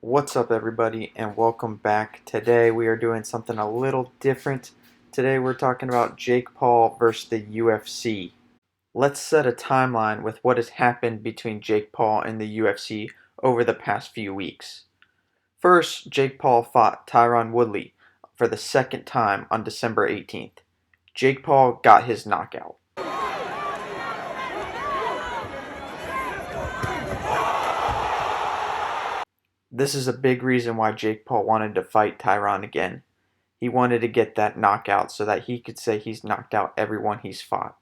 What's up, everybody, and welcome back. Today we are doing something a little different. Today we're talking about Jake Paul versus the UFC. Let's set a timeline with what has happened between Jake Paul and the UFC over the past few weeks. First, Jake Paul fought Tyron Woodley for the second time on December 18th. Jake Paul got his knockout. This is a big reason why Jake Paul wanted to fight Tyron again. He wanted to get that knockout so that he could say he's knocked out everyone he's fought.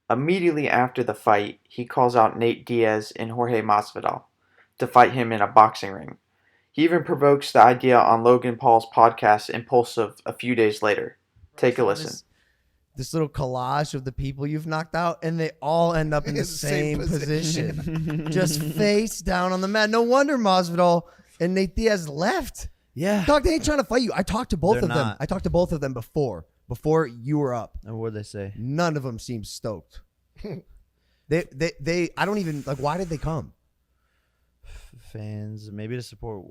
Immediately after the fight, he calls out Nate Diaz and Jorge Masvidal to fight him in a boxing ring. He even provokes the idea on Logan Paul's podcast Impulsive a few days later. Take a listen. This little collage of the people you've knocked out, and they all end up in the same position. Just face down on the mat. No wonder Masvidal and Nate Diaz left. Yeah. Dog, they ain't trying to fight you. I talked to both They're of them. not. I talked to both of them before you were up. And what did they say? None of them seemed stoked. I don't even, like, why did they come? Fans, maybe to support.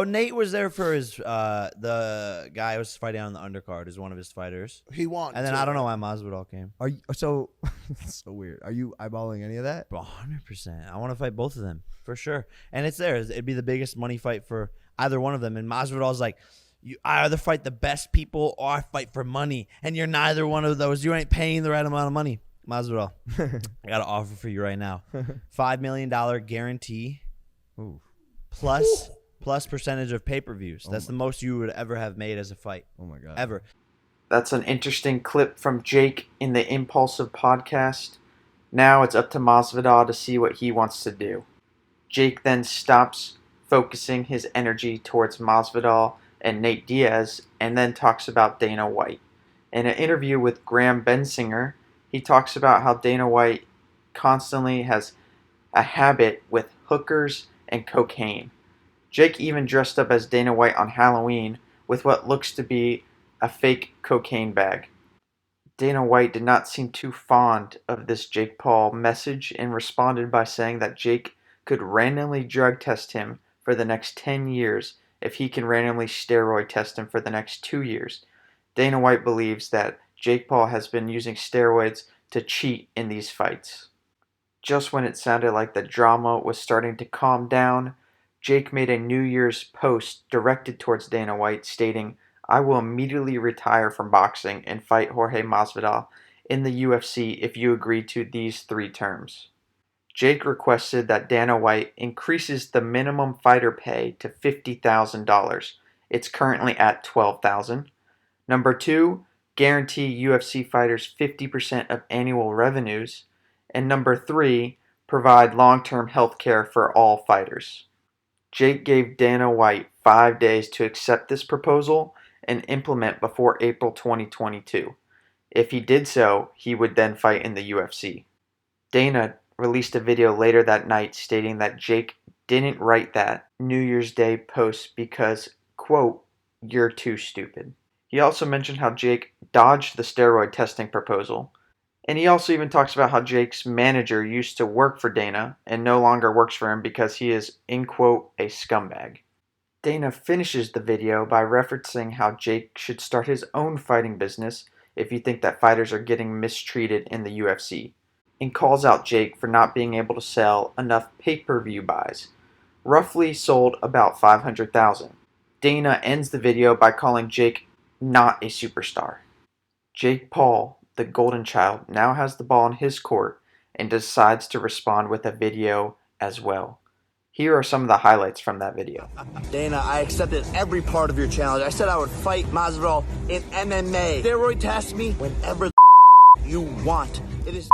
Nate was there for his the guy who was fighting on the undercard is one of his fighters. He won. And then I don't know why Masvidal came. Are you, so that's so weird. Are you eyeballing any of that? 100%. I want to fight both of them for sure. And it's there. It'd be the biggest money fight for either one of them. And Masvidal's like, I either fight the best people or I fight for money. And you're neither one of those. You ain't paying the right amount of money. Masvidal, I got an offer for you right now. $5 million guarantee. Ooh. Plus percentage of pay-per-views. That's the most you would ever have made as a fight. Oh my God. Ever. That's an interesting clip from Jake in the Impulsive podcast. Now it's up to Masvidal to see what he wants to do. Jake then stops focusing his energy towards Masvidal and Nate Diaz and then talks about Dana White. In an interview with Graham Bensinger, he talks about how Dana White constantly has a habit with hookers and cocaine. Jake even dressed up as Dana White on Halloween with what looks to be a fake cocaine bag. Dana White did not seem too fond of this Jake Paul message and responded by saying that Jake could randomly drug test him for the next 10 years if he can randomly steroid test him for the next 2 years. Dana White believes that Jake Paul has been using steroids to cheat in these fights. Just when it sounded like the drama was starting to calm down, Jake made a New Year's post directed towards Dana White stating, "I will immediately retire from boxing and fight Jorge Masvidal in the UFC if you agree to these 3 terms." Jake requested that Dana White increases the minimum fighter pay to $50,000. It's currently at $12,000. Number 2, guarantee UFC fighters 50% of annual revenues. And number 3, provide long-term health care for all fighters. Jake gave Dana White 5 days to accept this proposal and implement before April 2022. If he did so, he would then fight in the UFC. Dana released a video later that night stating that Jake didn't write that New Year's Day post because, quote, "you're too stupid." He also mentioned how Jake dodged the steroid testing proposal. And he also even talks about how Jake's manager used to work for Dana and no longer works for him because he is, in quote, a scumbag. Dana finishes the video by referencing how Jake should start his own fighting business if you think that fighters are getting mistreated in the UFC, and calls out Jake for not being able to sell enough pay-per-view buys, roughly sold about 500,000. Dana ends the video by calling Jake not a superstar. Jake Paul, the golden child, now has the ball in his court and decides to respond with a video as well. Here are some of the highlights from that video. Dana, I accepted every part of your challenge. I said I would fight Masvidal in MMA. Steroid test me whenever you want. It is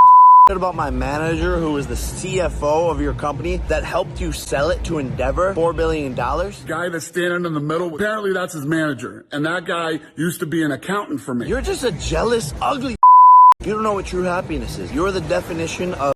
about my manager, who is the CFO of your company, that helped you sell it to Endeavor, $4 billion. Guy that's standing in the middle, apparently that's his manager. And that guy used to be an accountant for me. You're just a jealous, ugly. You don't know what true happiness is. You're the definition of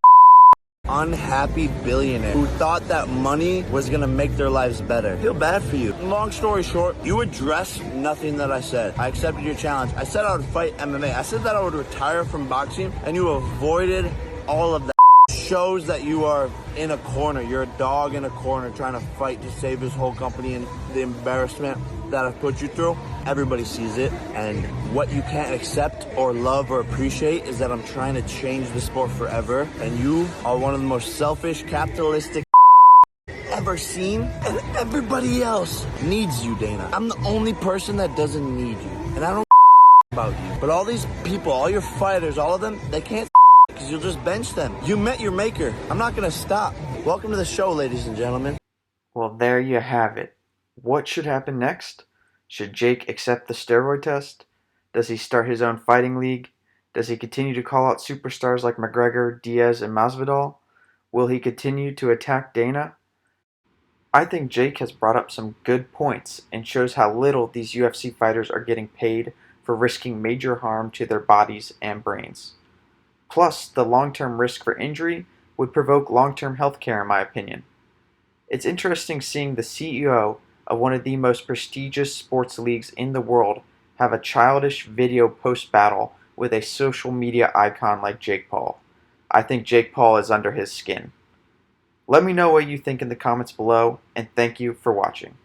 unhappy billionaire who thought that money was gonna make their lives better. I feel bad for you. Long story short, you addressed nothing that I said. I accepted your challenge. I said I would fight MMA. I said that I would retire from boxing, and you avoided all of that. shows that you are in a corner. You're a dog in a corner trying to fight to save his whole company, and the embarrassment that I've put you through, everybody sees it. And what you can't accept or love or appreciate is that I'm trying to change the sport forever. And you are one of the most selfish, capitalistic ever seen. And everybody else needs you, Dana. I'm the only person that doesn't need you. And I don't about you. But all these people, all your fighters, all of them, they can't because you'll just bench them. You met your maker. I'm not going to stop. Welcome to the show, ladies and gentlemen. Well, there you have it. What should happen next? Should Jake accept the steroid test? Does he start his own fighting league? Does he continue to call out superstars like McGregor, Diaz, and Masvidal? Will he continue to attack Dana? I think Jake has brought up some good points and shows how little these UFC fighters are getting paid for risking major harm to their bodies and brains. Plus, the long-term risk for injury would provoke long-term health care, in my opinion. It's interesting seeing the CEO of one of the most prestigious sports leagues in the world have a childish video post-battle with a social media icon like Jake Paul. I think Jake Paul is under his skin. Let me know what you think in the comments below, and thank you for watching.